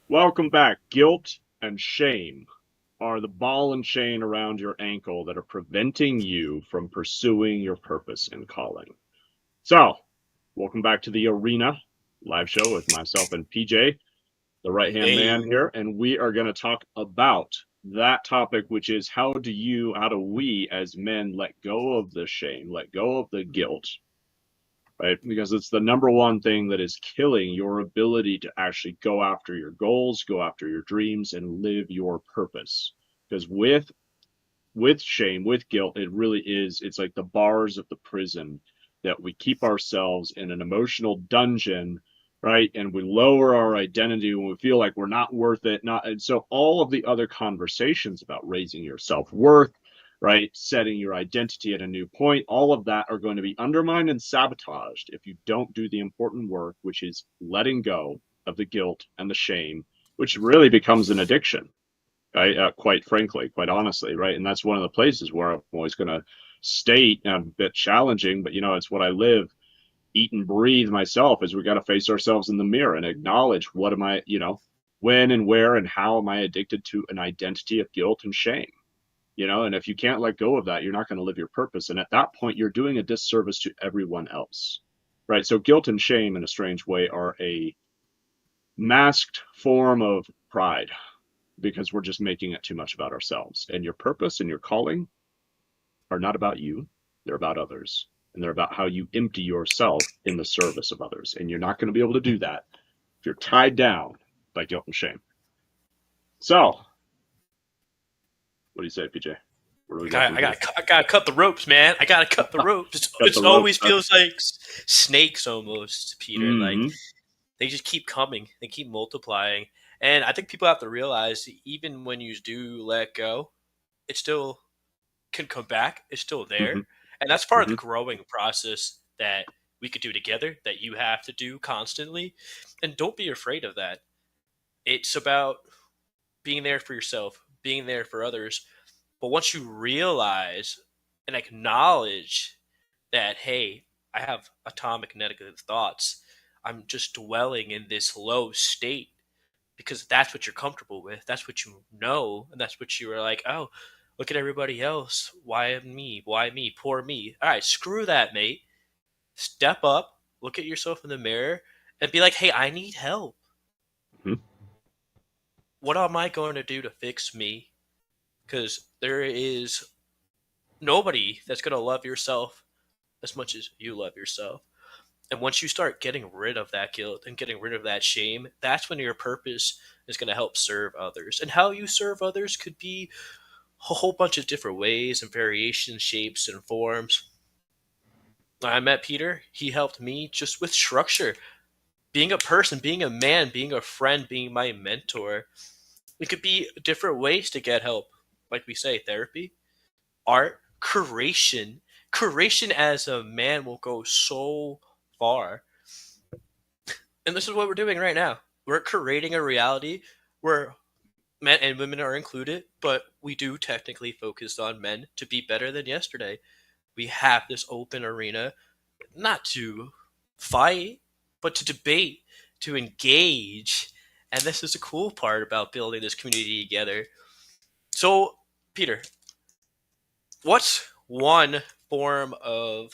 Welcome back. Guilt and shame are the ball and chain around your ankle that are preventing you from pursuing your purpose and calling. So, welcome back to the Arena live show with myself and PJ, the right hand man Hey, here, and we are going to talk about that topic, which is how do we as men let go of the shame, let go of the guilt, right? Because it's the number one thing that is killing your ability to actually go after your goals, go after your dreams, and live your purpose. Because with shame, with guilt, it really is. It's like the bars of the prison that we keep ourselves in an emotional dungeon, right? And we lower our identity when we feel like we're not worth it. Not and so all of the other conversations about raising your self worth, right, setting your identity at a new point, all of that are going to be undermined and sabotaged if you don't do the important work, which is letting go of the guilt and the shame, which really becomes an addiction. Quite frankly, quite honestly, right? And that's one of the places where I'm always going to state, a bit challenging, but it's what I live, eat, and breathe myself. Is we got to face ourselves in the mirror and acknowledge what am I, when and where and how am I addicted to an identity of guilt and shame? And if you can't let go of that, you're not going to live your purpose. And at that point, you're doing a disservice to everyone else, right? So guilt and shame, in a strange way, are a masked form of pride because we're just making it too much about ourselves. And your purpose and your calling are not about you, they're about others. And they're about how you empty yourself in the service of others. And you're not going to be able to do that if you're tied down by guilt and shame. So, what do you say, PJ? Where do we I go got, from I here? got, I got to cut the ropes, man. I got to cut the ropes. It's, Cut the it's rope. always feels like snakes almost, Peter. Like Mm-hmm. they just keep coming, they keep multiplying, and I think people have to realize even when you do let go, it still can come back. It's still Mm-hmm. there, and that's part of the Mm-hmm. growing process that we could do together. That you have to do constantly, and don't be afraid of that. It's about being there for yourself, being there for others. But once you realize and acknowledge that, hey, I have atomic negative thoughts, I'm just dwelling in this low state because that's what you're comfortable with. That's what you know. And that's what you are like, oh, look at everybody else. Why me? Why me? Poor me. All right, screw that, mate. Step up, look at yourself in the mirror, and be like, hey, I need help. Mm-hmm. What am I going to do to fix me? Because there is nobody that's going to love yourself as much as you love yourself. And once you start getting rid of that guilt and getting rid of that shame, that's when your purpose is going to help serve others. And how you serve others could be a whole bunch of different ways and variations, shapes, and forms. I met Peter. He helped me just with structure, being a person, being a man, being a friend, being my mentor. It could be different ways to get help. Like we say, therapy, art, creation. Creation as a man will go so far. And this is what we're doing right now. We're creating a reality where men and women are included, but we do technically focus on men to be better than yesterday. We have this open arena not to fight, but to debate, to engage. And this is the cool part about building this community together. So, Peter, what's one form of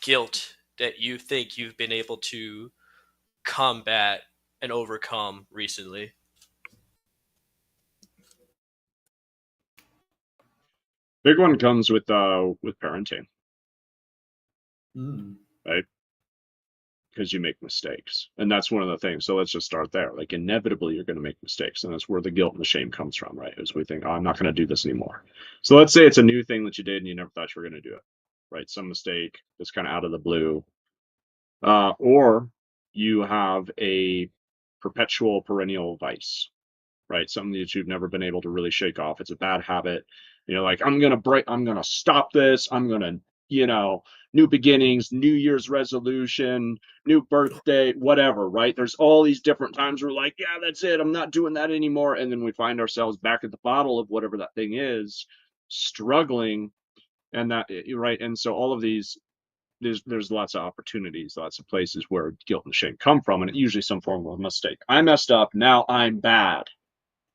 guilt that you think you've been able to combat and overcome recently? Big one comes with parenting, Mm. right? Because you make mistakes. And that's one of the things. So let's just start there. Like inevitably you're going to make mistakes. And that's where the guilt and the shame comes from, right? As we think, oh, I'm not going to do this anymore. So let's say it's a new thing that you did and you never thought you were going to do it, right? Some mistake that's kind of out of the blue. Or you have a perpetual perennial vice, right? Something that you've never been able to really shake off. It's a bad habit. Like I'm gonna stop this. I'm gonna, new beginnings, New Year's resolution, new birthday, whatever, right? There's all these different times we're like, yeah, that's it. I'm not doing that anymore. And then we find ourselves back at the bottle of whatever that thing is, struggling, and that right. And so all of these there's lots of opportunities, lots of places where guilt and shame come from, and it's usually some form of a mistake. I messed up, now I'm bad,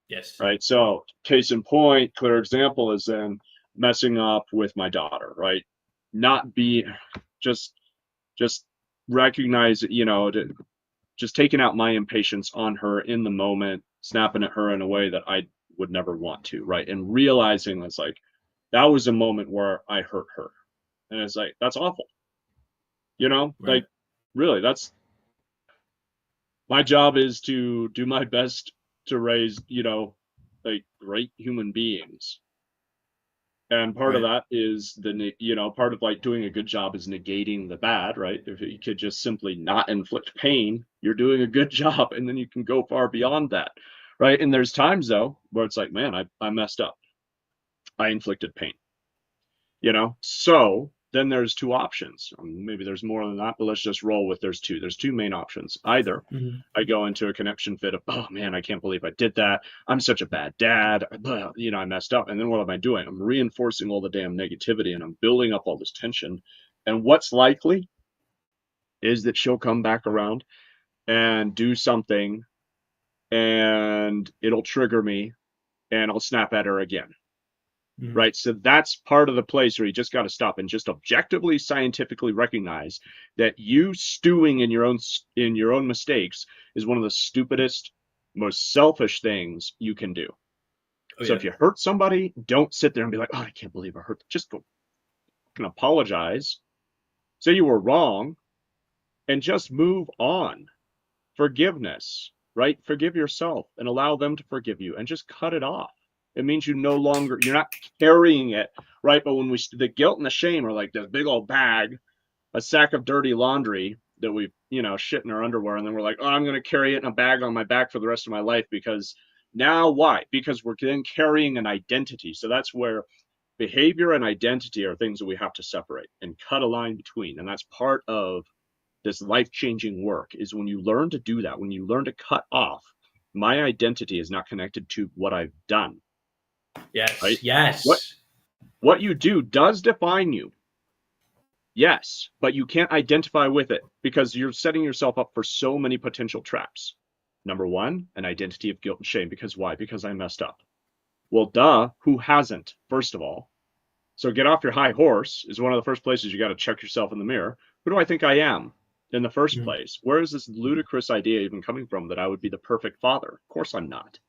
Yes. right? So, case in point, clear example is then messing up with my daughter, right? Not be just just recognize, just taking out my impatience on her in the moment, snapping at her in a way that I would never want to, right? And realizing it's like that was a moment where I hurt her, and it's like that's awful, Right. like really, that's my job is to do my best to raise, like great human beings. And part of Right. that is part of like doing a good job is negating the bad, right? If you could just simply not inflict pain, you're doing a good job, and then you can go far beyond that, right? And there's times though where it's like, man, I messed up. I inflicted pain, So then there's two options. Maybe there's more than that, but let's just roll with there's two. There's two main options. Either Mm-hmm. I go into a connection fit of, oh man, I can't believe I did that. I'm such a bad dad. I messed up. And then what am I doing? I'm reinforcing all the damn negativity and I'm building up all this tension. And what's likely is that she'll come back around and do something and it'll trigger me and I'll snap at her again. Mm-hmm. Right. So that's part of the place where you just got to stop and just objectively, scientifically recognize that you stewing in your own mistakes is one of the stupidest, most selfish things you can do. Oh So yeah. if you hurt somebody, don't sit there and be like, "Oh, I can't believe I hurt." Just go and apologize, say you were wrong, and just move on. Forgiveness, right? Forgive yourself and allow them to forgive you and just cut it off. It means you're not carrying it, right? But when the guilt and the shame are like this big old bag, a sack of dirty laundry that we, shit in our underwear. And then we're like, oh, I'm going to carry it in a bag on my back for the rest of my life because now why? Because we're then carrying an identity. So that's where behavior and identity are things that we have to separate and cut a line between. And that's part of this life-changing work is when you learn to do that, when you learn to cut off, my identity is not connected to what I've done, Yes. right? What Yes. what you do does define you. Yes, but you can't identify with it because you're setting yourself up for so many potential traps. Number one, an identity of guilt and shame. Because why? Because I messed up. Well, duh, who hasn't, first of all? So get off your high horse is one of the first places you got to check yourself in the mirror. Who do I think I am in the first Mm-hmm. place? Where is this ludicrous idea even coming from that I would be the perfect father? Of course I'm not,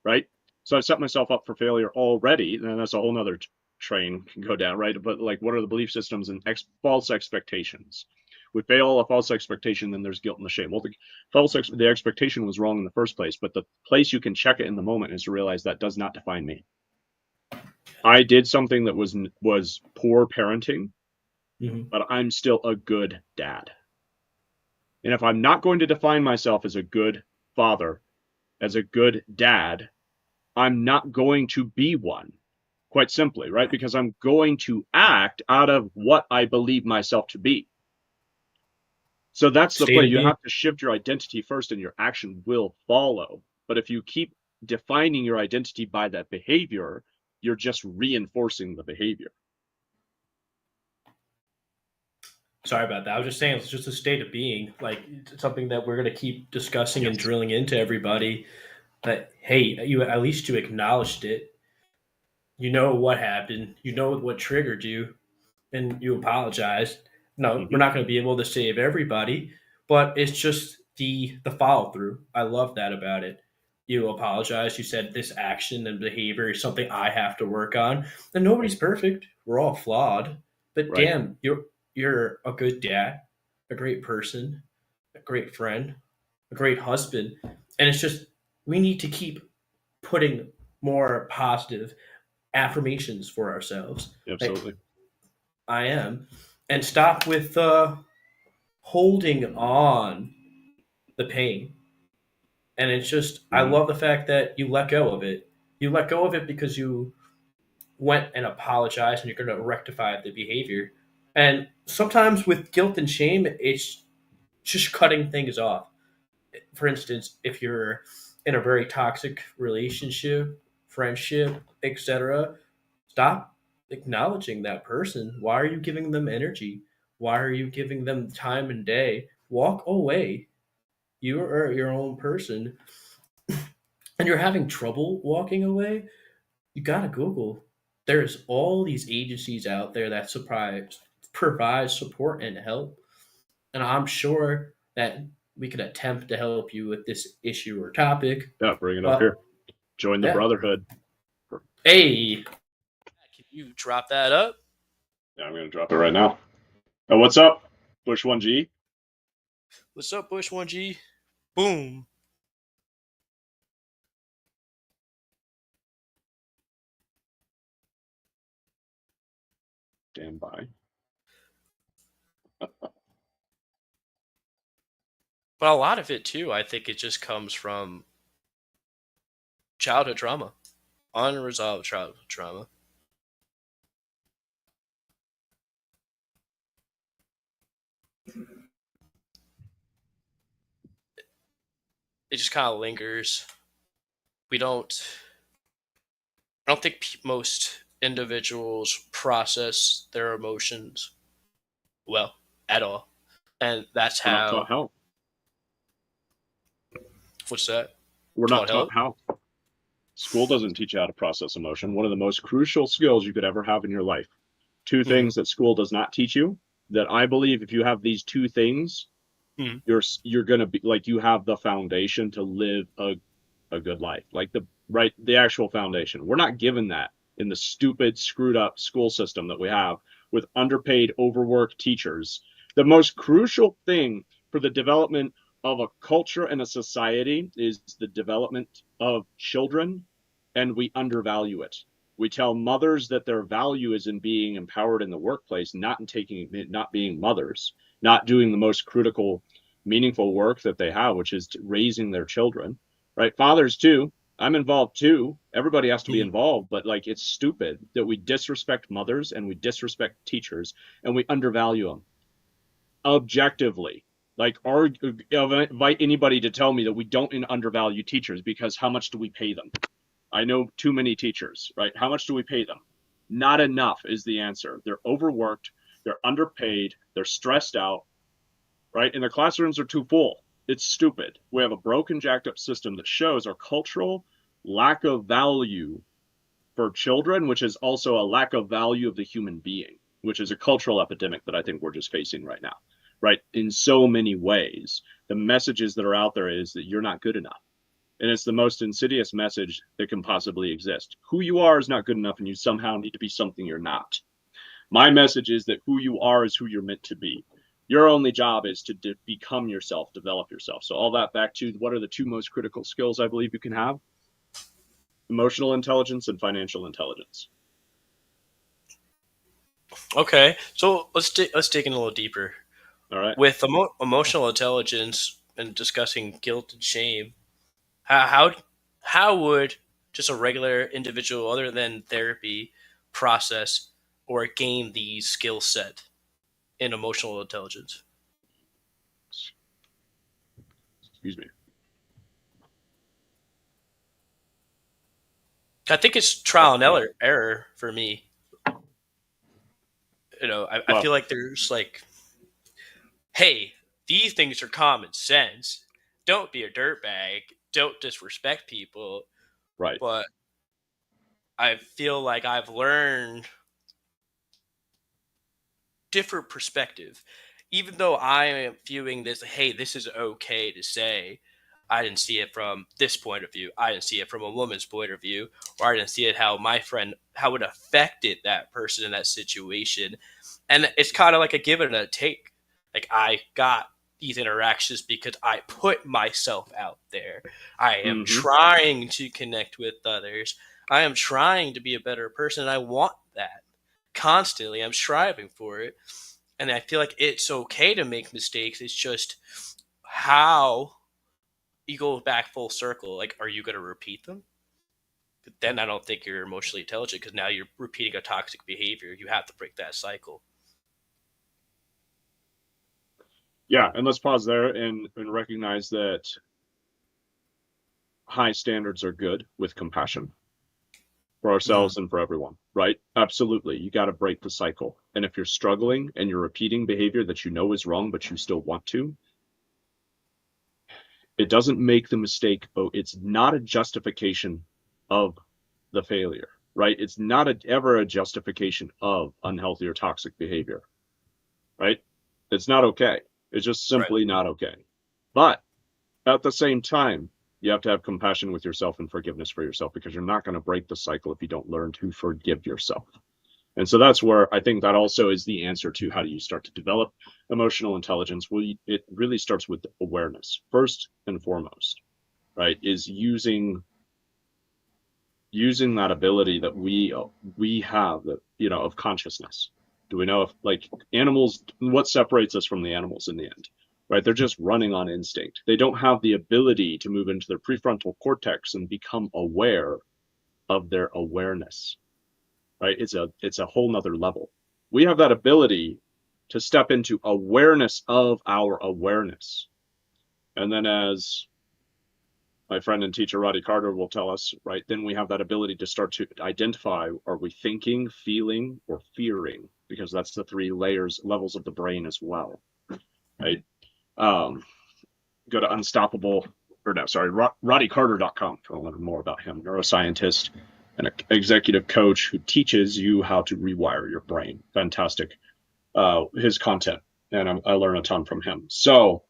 right? So I've set myself up for failure already, and that's a whole nother train can go down, right? But like, what are the belief systems and false expectations? We fail a false expectation, then there's guilt and the shame. Well, the expectation was wrong in the first place, but the place you can check it in the moment is to realize that does not define me. I did something that was poor parenting, Mm-hmm. but I'm still a good dad. And if I'm not going to define myself as a good father, as a good dad, I'm not going to be one, quite simply, right? Because I'm going to act out of what I believe myself to be. So that's the State play. of You being. have to shift your identity first and your action will follow. But if you keep defining your identity by that behavior, you're just reinforcing the behavior. Sorry about that. I was just saying it's just a state of being. Like it's something that we're gonna keep discussing and Yes. drilling into everybody. But hey, you at least you acknowledged it. You know what happened. You know what triggered you, and you apologized. No, we're Mm-hmm. not going to be able to save everybody, but it's just the follow through. I love that about it. You apologize. You said this action and behavior is something I have to work on. And Right. nobody's perfect. We're all flawed. But Right. damn, you're a good dad, a great person, a great friend, a great husband. And it's just we need to keep putting more positive affirmations for ourselves. Like Absolutely. I am, and stop with holding on the pain. And it's just, I Mm-hmm. love the fact that you let go of it. You let go of it because you went and apologized and you're going to rectify the behavior. And sometimes with guilt and shame, it's just cutting things off. For instance, if you're in a very toxic relationship, friendship, etc., stop acknowledging that person. Why are you giving them energy? Why are you giving them time and day? Walk away. You are your own person, and you're having trouble walking away. You gotta Google. There's all these agencies out there that provide support and help, and I'm sure that we could attempt to help you with this issue or topic. Yeah, bring it up But here. Join the yeah, brotherhood. hey, Can you drop that up? Yeah, I'm gonna drop it right now. Oh, what's up, Bush 1G? What's up, Bush 1G? Boom. Stand by. But a lot of it too, I think it just comes from childhood trauma, unresolved childhood trauma. It just kind of lingers. We don't. I don't think most individuals process their emotions well at all, and that's We're not taught how. how. What's that? We're not Taught taught help. how. School doesn't teach you how to process emotion. One of the most crucial skills you could ever have in your life. Two Mm-hmm. things that school does not teach you that I believe if you have these two things, Mm-hmm. you're gonna be like you have the foundation to live a good life. Like the actual foundation. We're not given that in the stupid, screwed up school system that we have with underpaid, overworked teachers. The most crucial thing for the development of a culture and a society is the development of children, and we undervalue it. We tell mothers that their value is in being empowered in the workplace, not being mothers, not doing the most critical, meaningful work that they have, which is raising their children. Right? Fathers too. I'm involved too. Everybody has to be involved, but like it's stupid that we disrespect mothers and we disrespect teachers and we undervalue them objectively. Like, invite anybody to tell me that we don't undervalue teachers because how much do we pay them? I know too many teachers, right? How much do we pay them? Not enough is the answer. They're overworked, they're underpaid, they're stressed out, right? And their classrooms are too full. It's stupid. We have a broken, jacked up system that shows our cultural lack of value for children, which is also a lack of value of the human being, which is a cultural epidemic that I think we're just facing right now, right? In so many ways, the messages that are out there is that you're not good enough. And it's the most insidious message that can possibly exist. Who you are is not good enough, and you somehow need to be something you're not. My message is that who you are is who you're meant to be. Your only job is to become yourself, develop yourself. So all that back to what are the two most critical skills I believe you can have? Emotional intelligence and financial intelligence. Okay, so let's dig in a little deeper. All right. With emotional intelligence and discussing guilt and shame, how would just a regular individual, other than therapy, process or gain the skill set in emotional intelligence? Excuse me. I think it's trial and error for me. I Well, feel like there's like, hey, these things are common sense. Don't be a dirtbag. Don't disrespect people. right. But I feel like I've learned different perspective. Even though I am viewing this, hey, this is okay to say. I didn't see it from this point of view. I didn't see it from a woman's point of view, or I didn't see it how it affected that person in that situation. And it's kind of like a give and a take. Like I got these interactions because I put myself out there. I am Mm-hmm. trying to connect with others. I am trying to be a better person. And I want that constantly. I'm striving for it. And I feel like it's okay to make mistakes. It's just how you go back full circle. Like, are you going to repeat them? But then I don't think you're emotionally intelligent because now you're repeating a toxic behavior. You have to break that cycle. Yeah, and let's pause there and recognize that high standards are good with compassion. for ourselves and for everyone, right? Absolutely. You got to break the cycle. And if you're struggling and you're repeating behavior that you know is wrong, but you still want to, it doesn't make the mistake. Oh, it's not a justification of the failure, right? It's not ever a justification of unhealthy or toxic behavior, right? It's not okay. It's just Right. simply not okay. But at the same time, you have to have compassion with yourself and forgiveness for yourself, because you're not going to break the cycle if you don't learn to forgive yourself. And so that's where I think that also is the answer to how do you start to develop emotional intelligence. Well, it really starts with awareness first and foremost, right? Is using that ability that we have, that of consciousness. Do we know if, like, animals, what separates us from the animals in the end, right? They're just running on instinct. They don't have the ability to move into their prefrontal cortex and become aware of their awareness, right? It's a whole nother level. We have that ability to step into awareness of our awareness. And then, as my friend and teacher Roddy Carter will tell us, right, then we have that ability to start to identify, are we thinking, feeling, or fearing? Because that's the three levels of the brain as well, right? Go to roddycarter.com to learn more about him. Neuroscientist and an executive coach who teaches you how to rewire your brain. Fantastic, his content, and I learn a ton from him. So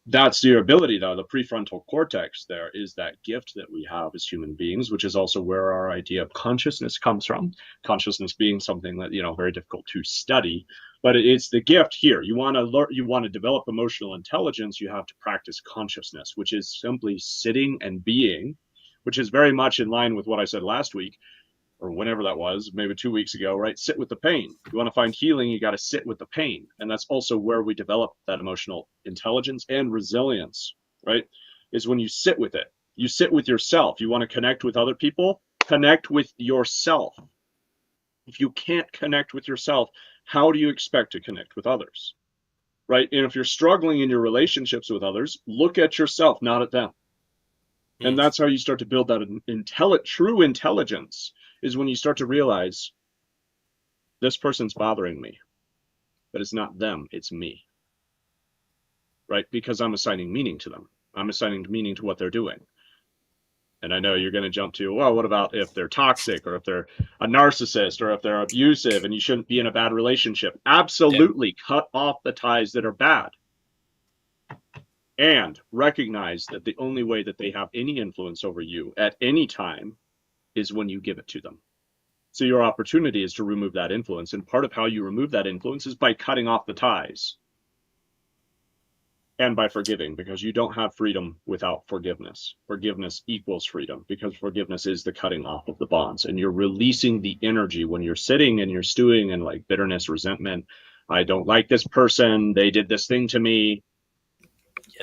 that's your ability, though. The prefrontal cortex there is that gift that we have as human beings, which is also where our idea of consciousness comes from. Consciousness being something that, very difficult to study, but it's the gift here. You want to learn, you want to develop emotional intelligence, you have to practice consciousness, which is simply sitting and being, which is very much in line with what I said last week, or whenever that was, maybe 2 weeks ago, right? Sit with the pain. You want to find healing, you got to sit with the pain. And that's also where we develop that emotional intelligence and resilience, right? Is when you sit with it. You sit with yourself. You want to connect with other people? Connect with yourself. If you can't connect with yourself, how do you expect to connect with others, right? And if you're struggling in your relationships with others, look at yourself, not at them. And that's how you start to build that true intelligence, is when you start to realize this person's bothering me, but it's not them, it's me, right? Because I'm assigning meaning to them. I'm assigning meaning to what they're doing. And I know you're going to jump to, well, what about if they're toxic, or if they're a narcissist, or if they're abusive and you shouldn't be in a bad relationship? Absolutely. Yeah. Cut off the ties that are bad. And recognize that the only way that they have any influence over you at any time is when you give it to them. So your opportunity is to remove that influence. And part of how you remove that influence is by cutting off the ties and by forgiving, because you don't have freedom without forgiveness. Forgiveness equals freedom, because forgiveness is the cutting off of the bonds. And you're releasing the energy when you're sitting and you're stewing in, like, bitterness, resentment. I don't like this person. They did this thing to me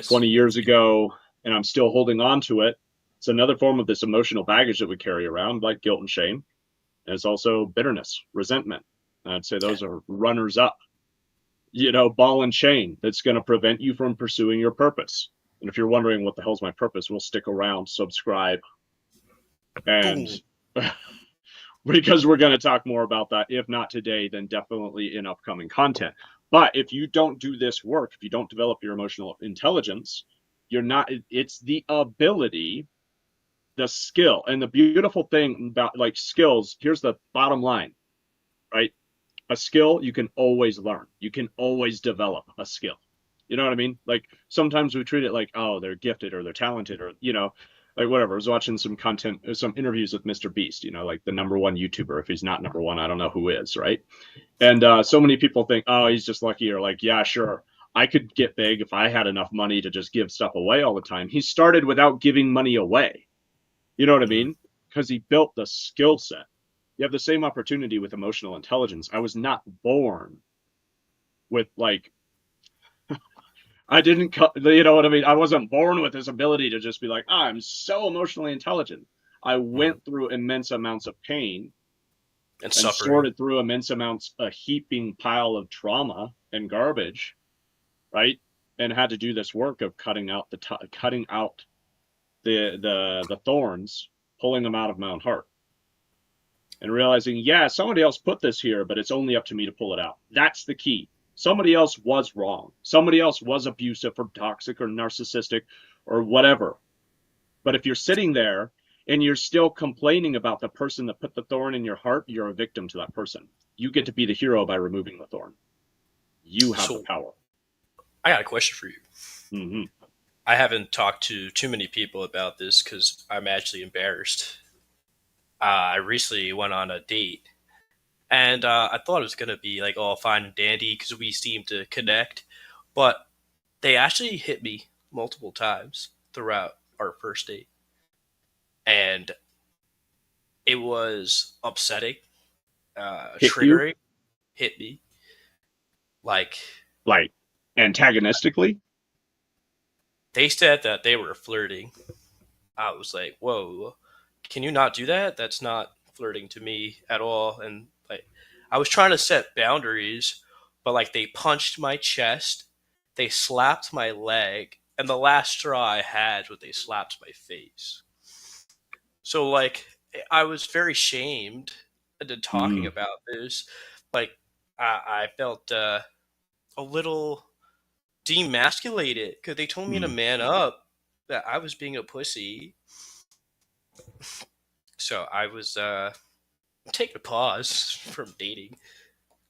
20 years ago, and I'm still holding on to it. It's another form of this emotional baggage that we carry around, like guilt and shame. And it's also bitterness, resentment. I'd say those are runners up, ball and chain that's going to prevent you from pursuing your purpose. And if you're wondering what the hell's my purpose, we'll stick around, subscribe, and because we're going to talk more about that. If not today, then definitely in upcoming content. But if you don't do this work, if you don't develop your emotional intelligence, it's the ability, the skill. And the beautiful thing about, like, skills, here's the bottom line, right? A skill you can always learn. You can always develop a skill. You know what I mean? Like, sometimes we treat it like, oh, they're gifted or they're talented, or, like, whatever. I was watching some interviews with Mr. Beast, like the #1 YouTuber. If he's not #1, I don't know who is, right? And so many people think, oh, he's just lucky, or like, yeah, sure, I could get big if I had enough money to just give stuff away all the time. He started without giving money away. You know what I mean? Because he built the skill set. You have the same opportunity with emotional intelligence. I was not born with, like, I didn't, you know what I mean? I wasn't born with this ability to just be like, I'm so emotionally intelligent. I went through immense amounts of pain and sorted through immense amounts, a heaping pile of trauma and garbage, right? And had to do this work of cutting out the thorns, pulling them out of my own heart. and realizing, yeah, somebody else put this here, but it's only up to me to pull it out. That's the key. Somebody else was wrong. Somebody else was abusive or toxic or narcissistic or whatever. But if you're sitting there and you're still complaining about the person that put the thorn in your heart, you're a victim to that person. You get to be the hero by removing the thorn. You have the So power. I got a question for you. Mm-hmm. I haven't talked to too many people about this because I'm actually embarrassed. I recently went on a date, and I thought it was gonna be like all fine and dandy because we seemed to connect, but they actually hit me multiple times throughout our first date, and it was upsetting, Hit you triggering, hit me. Like, like antagonistically. they said that they were flirting. I was like, whoa, can you not do that? That's not flirting to me at all. And like, I was trying to set boundaries, but like they punched my chest, they slapped my leg, and the last straw I had was they slapped my face. So like, I was very shamed into talking Mm, about this. Like, I felt a little demasculated because they told me to mm, man up, that I was being a pussy. So I was taking a pause from dating.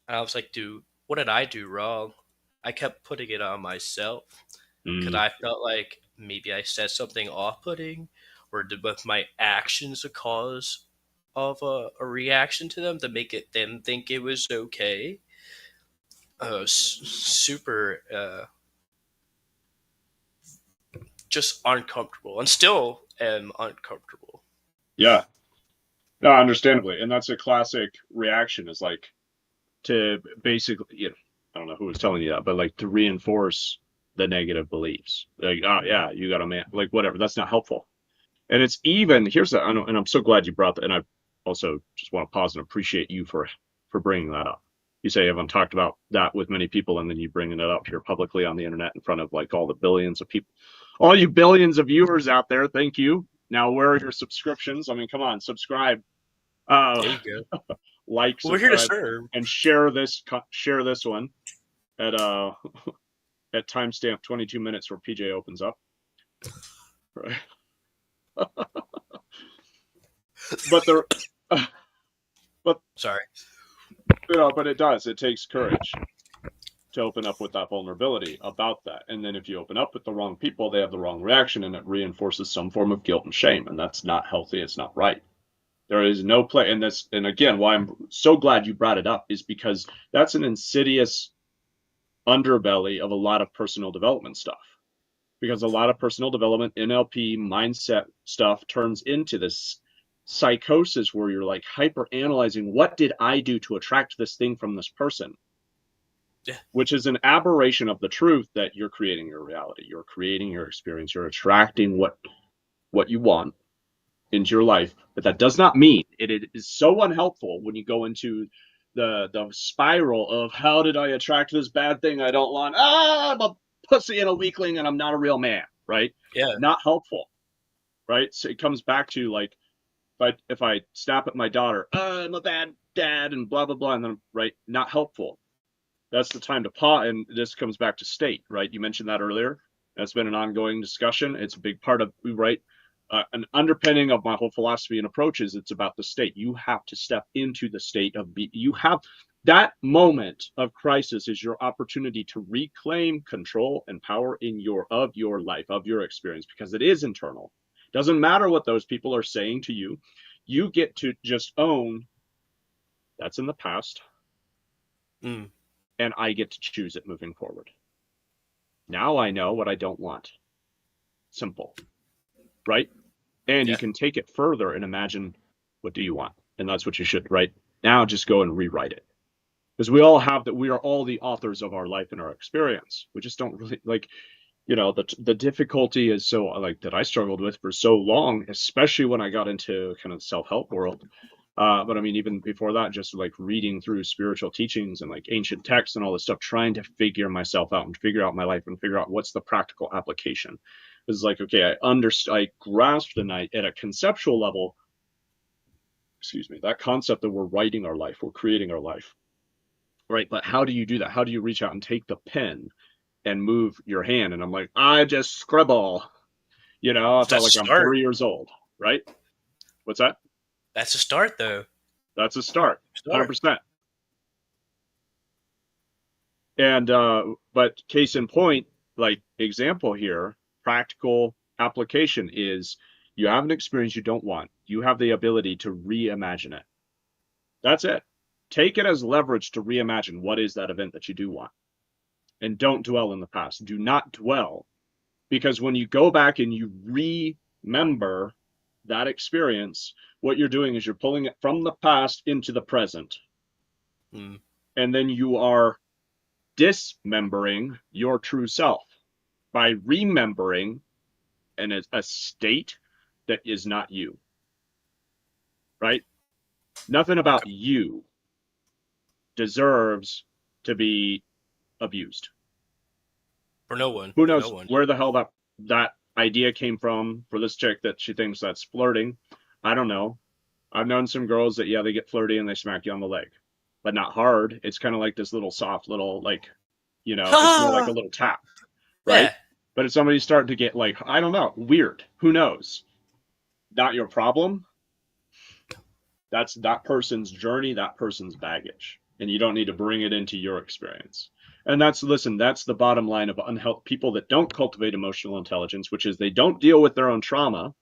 And I was like, dude, what did I do wrong? I kept putting it on myself because mm. I felt like maybe I said something off-putting, or did with my actions a cause of a reaction to them to make it them think it was okay. Super just uncomfortable, and still am uncomfortable. Yeah, no, understandably, and that's a classic reaction. Is like to basically, I don't know who was telling you that, but like to reinforce the negative beliefs. Like, oh yeah, you got a man, like whatever. That's not helpful. And it's even here's the, and I'm so glad you brought that. And I also just want to pause and appreciate you for bringing that up. You say I haven't talked about that with many people, and then you bringing it up here publicly on the internet in front of like all the billions of people, all you billions of viewers out there. Thank you. Now, where are your subscriptions? I mean, come on, subscribe, There uh, you go. like, Well, we're here to subscribe, serve. and share this one at at timestamp 22 minutes where PJ opens up. Right. But the but Sorry. but it does. It takes courage to open up with that vulnerability about that. And then if you open up with the wrong people, they have the wrong reaction, and it reinforces some form of guilt and shame, and that's not healthy. It's not right. There is no play in this. And again, why I'm so glad you brought it up is because that's an insidious underbelly of a lot of personal development stuff. Because a lot of personal development, NLP, mindset stuff turns into this psychosis where you're like hyper analyzing what did I do to attract this thing from this person, Yeah. which is an aberration of the truth that you're creating your reality, you're creating your experience, you're attracting what you want into your life. But that does not mean it is so unhelpful when you go into the spiral of how did I attract this bad thing I don't want. I'm a pussy and a weakling and I'm not a real man, right? Yeah. Not helpful, right? So it comes back to like if I snap at my daughter, I'm a bad dad and blah blah blah, and then right, not helpful. That's the time to pause. And this comes back to state, right? You mentioned that earlier. That's been an ongoing discussion. It's a big part of, right? An underpinning of my whole philosophy and approach is it's about the state. You have to step into the state of you have that moment of crisis is your opportunity to reclaim control and power in your life, of your experience, because it is internal. Doesn't matter what those people are saying to you. You get to just own that's in the past, Mm. and I get to choose it moving forward. Now I know what I don't want. Simple, right? And you Yeah. can take it further and imagine what do you want? And that's what you should, right? Now just go and rewrite it. Because we all have that, we are all the authors of our life and our experience. We just don't really like, the difficulty is so like that I struggled with for so long, especially when I got into kind of the self-help world. But I mean, even before that, just like reading through spiritual teachings and like ancient texts and all this stuff, trying to figure myself out and figure out my life and figure out what's the practical application. It's like, okay, I grasped the night at a conceptual level excuse me, that concept that we're writing our life, we're creating our life, right? But how do you do that? How do you reach out and take the pen and move your hand? And I'm like, I just scribble. I felt That's a like I'm start. 3 years old, right? What's that? That's a start, though. That's a start, Start. 100%. And but case in point, like example here, practical application is you have an experience you don't want. You have the ability to reimagine it. That's it. Take it as leverage to reimagine what is that event that you do want. And don't dwell in the past. Do not dwell. Because when you go back and you remember that experience, what you're doing is you're pulling it from the past into the present. Mm. And then you are dismembering your true self by remembering a state that is not you, right? Nothing about you deserves to be abused. For no one. Who For no knows one. where the hell that idea came from for this chick that she thinks that's flirting? I don't know. I've known some girls that, yeah, they get flirty and they smack you on the leg, but not hard. It's kind of like this little soft little, like, it's more like a little tap, right? Yeah. But if somebody's starting to get like, I don't know, weird, who knows? Not your problem. That's that person's journey, that person's baggage. And you don't need to bring it into your experience. And that's the bottom line of unhealthy people that don't cultivate emotional intelligence, which is they don't deal with their own trauma,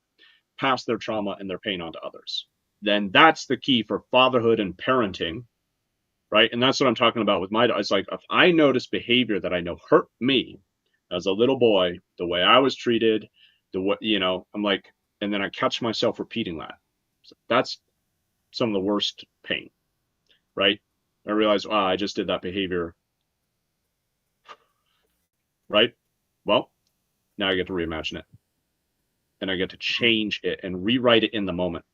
pass their trauma and their pain on to others. Then that's the key for fatherhood and parenting, right? And that's what I'm talking about with my dog. It's like, if I notice behavior that I know hurt me as a little boy, the way I was treated, I'm like, and then I catch myself repeating that. So that's some of the worst pain, right? I realize, wow, I just did that behavior, right? Well, now I get to reimagine it and I get to change it and rewrite it in the moment.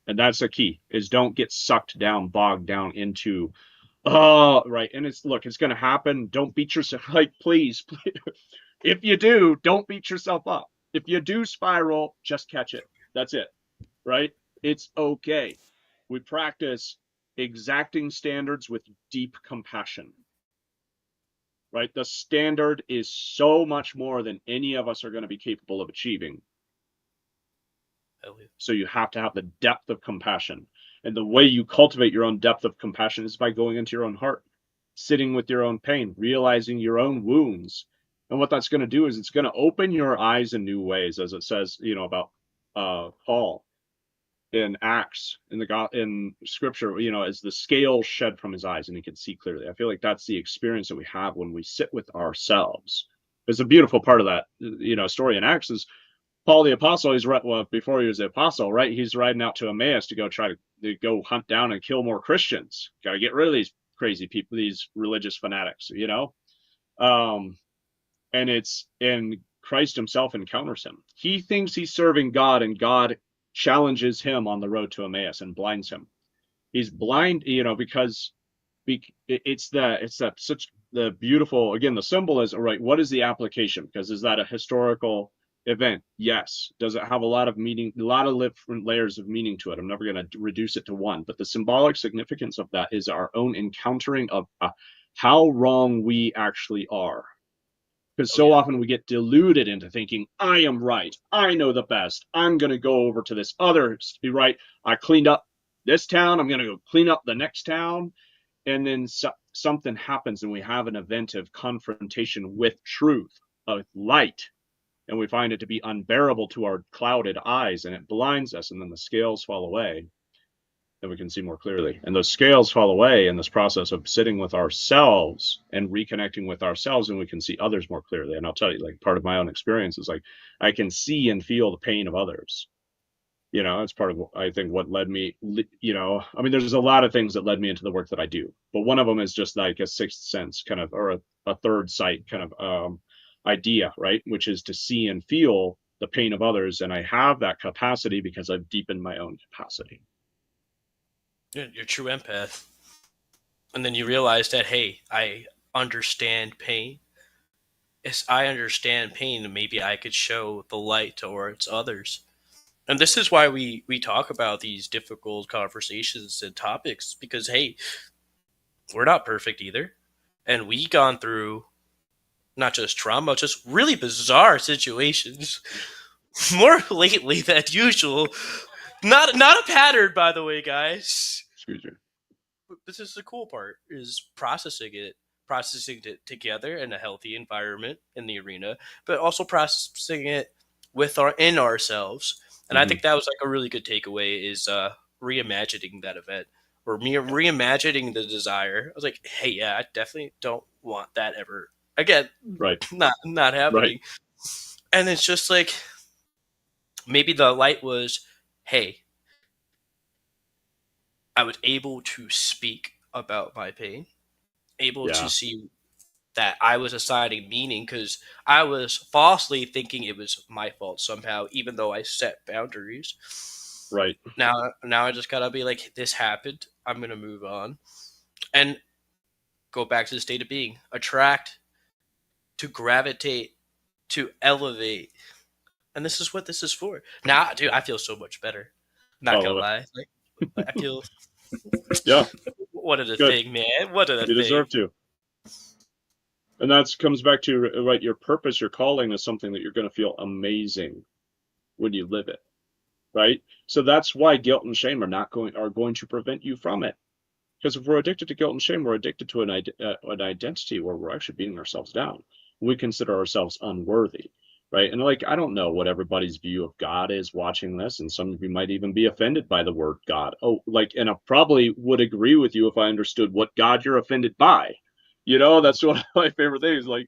And that's the key, is don't get sucked down, bogged down into, oh, right. And it's going to happen. Don't beat yourself. Like, please. If you do, don't beat yourself up. If you do spiral, just catch it. That's it, right? It's okay. We practice exacting standards with deep compassion, right? The standard is so much more than any of us are going to be capable of achieving. So you have to have the depth of compassion. And the way you cultivate your own depth of compassion is by going into your own heart, sitting with your own pain, realizing your own wounds. And what that's going to do is it's going to open your eyes in new ways, as it says, about Paul in Acts, in Scripture, as the scales shed from his eyes and he can see clearly. I feel like that's the experience that we have when we sit with ourselves. There's a beautiful part of that, story in Acts is Paul the apostle. Before he was the apostle, right? He's riding out to Emmaus to go try to go hunt down and kill more Christians. Got to get rid of these crazy people, these religious fanatics, and Christ himself encounters him. He thinks he's serving God, and God challenges him on the road to Emmaus and blinds him. He's blind, because it's such the beautiful, again, the symbolism, right? What is the application? Because is that a historical event? Yes. Does it have a lot of meaning, a lot of different layers of meaning to it? I'm never going to reduce it to one, but the symbolic significance of that is our own encountering of how wrong we actually are. Because so often we get deluded into thinking, I am right, I know the best, I'm going to go over to this other, right? I cleaned up this town, I'm going to go clean up the next town. And then something happens and we have an event of confrontation with truth, of light, and we find it to be unbearable to our clouded eyes, and it blinds us, and then the scales fall away, and we can see more clearly. And those scales fall away in this process of sitting with ourselves and reconnecting with ourselves, and we can see others more clearly. And I'll tell you, like, part of my own experience is like I can see and feel the pain of others. It's part of, I think, what led me, I mean, there's a lot of things that led me into the work that I do, but one of them is just like a sixth sense kind of, or a third sight kind of idea, right? Which is to see and feel the pain of others. And I have that capacity because I've deepened my own capacity. You're a true empath. And then you realize that, hey, I understand pain. As I understand pain, maybe I could show the light towards others. And this is why we talk about these difficult conversations and topics, because hey, we're not perfect either, and we gone through not just trauma, just really bizarre situations more lately than usual. Not a pattern, by the way, guys. Excuse me. But this is the cool part: is processing it together in a healthy environment in the arena, but also processing it with ourselves. And I Mhm. think that was like a really good takeaway is reimagining that event or me reimagining the desire. I was like, hey, yeah, I definitely don't want that ever again. Right. Not Right. happening. And it's just like maybe the light was, hey, I was able to speak about my pain, able to Yeah. see that I was assigning meaning because I was falsely thinking it was my fault somehow, even though I set boundaries. Right. Now I just gotta be like, this happened. I'm gonna move on and go back to the state of being, attract, to gravitate, to elevate, and this is what this is for. Now, dude, I feel so much better. I Not gonna love it. lie, like I feel Yeah. what a Good. thing, man. What a You thing. deserve to. And that comes back to right. Your purpose, your calling is something that you're going to feel amazing when you live it. Right. So that's why guilt and shame are going to prevent you from it. Because if we're addicted to guilt and shame, we're addicted to an identity where we're actually beating ourselves down. We consider ourselves unworthy, right? And like, I don't know what everybody's view of God is watching this, and some of you might even be offended by the word God. Oh, like, and I probably would agree with you if I understood what God you're offended by. That's one of my favorite things. Like,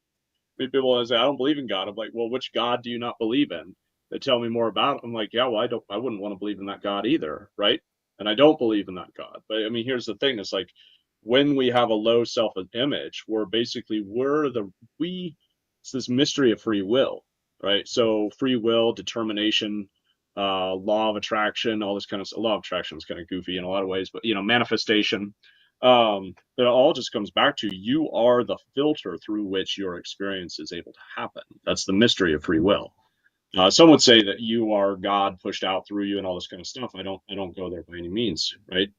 many people say, I don't believe in God. I'm like, well, which God do you not believe in? They tell me more about it. I'm like, yeah, well, I wouldn't want to believe in that God either, right? And I don't believe in that God. But I mean, here's the thing: it's like when we have a low self-image, it's this mystery of free will, right? So free will, determination, law of attraction, all this kind of law of attraction is kind of goofy in a lot of ways, but manifestation. It all just comes back to you are the filter through which your experience is able to happen. That's the mystery of free will. Some would say that you are God pushed out through you and all this kind of stuff. I don't go there by any means, right?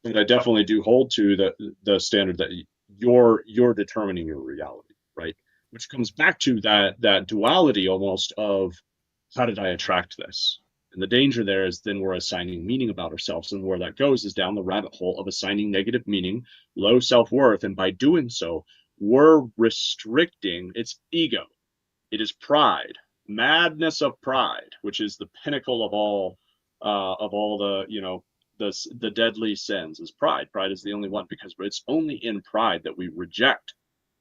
But I definitely do hold to the standard that you're determining your reality, right? Which comes back to that duality almost of how did I attract this? And the danger there is then we're assigning meaning about ourselves. And where that goes is down the rabbit hole of assigning negative meaning, low self worth. And by doing so, we're restricting its ego. It is pride, madness of pride, which is the pinnacle of all the deadly sins is pride. Pride is the only one because it's only in pride that we reject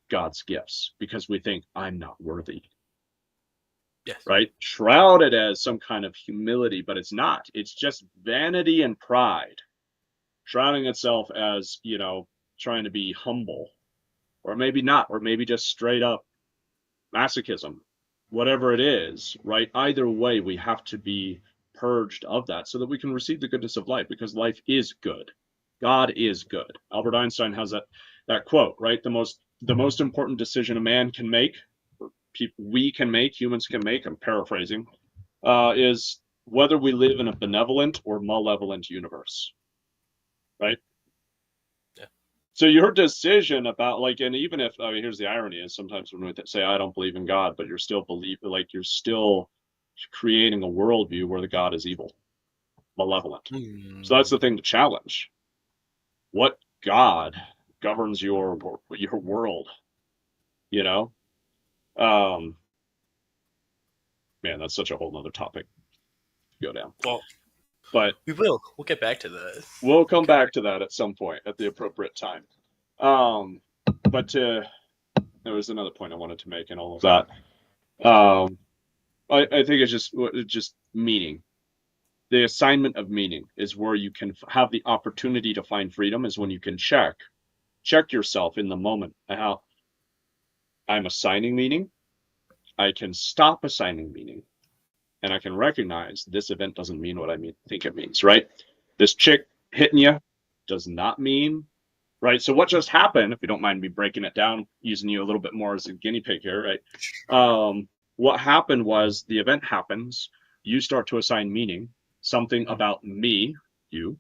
God's gifts because we think I'm not worthy, Yes. right? Shrouded as some kind of humility, but it's not. It's just vanity and pride, shrouding itself as, trying to be humble, or maybe not, or maybe just straight up masochism, whatever it is, right? Either way, we have to be purged of that so that we can receive the goodness of life because life is good. God is good. Albert Einstein has that quote, right? The most important decision a man can make, or we can make, humans can make, I'm paraphrasing, is whether we live in a benevolent or malevolent universe, right? Yeah. So your decision about like, and even if I mean, here's the irony: is sometimes when we say I don't believe in God, but you're still creating a worldview where the God is evil, malevolent. So that's Hmm. the thing to challenge. What God governs your world? You know, um, man, that's such a whole other topic to go down. Well, But we will. We'll get back to that. we'll come back to that at some point at the appropriate time. Um, but there was another point I wanted to make in all of that. Um, I think it's just meaning. The assignment of meaning is where you can have the opportunity to find freedom. Is when you can check yourself in the moment. How I'm assigning meaning. I can stop assigning meaning, and I can recognize this event doesn't mean what think it means. Right? This chick hitting you does not mean right. So what just happened? If you don't mind me breaking it down, using you a little bit more as a guinea pig here, right? What happened was the event happens. you start to assign meaning, something about me, you.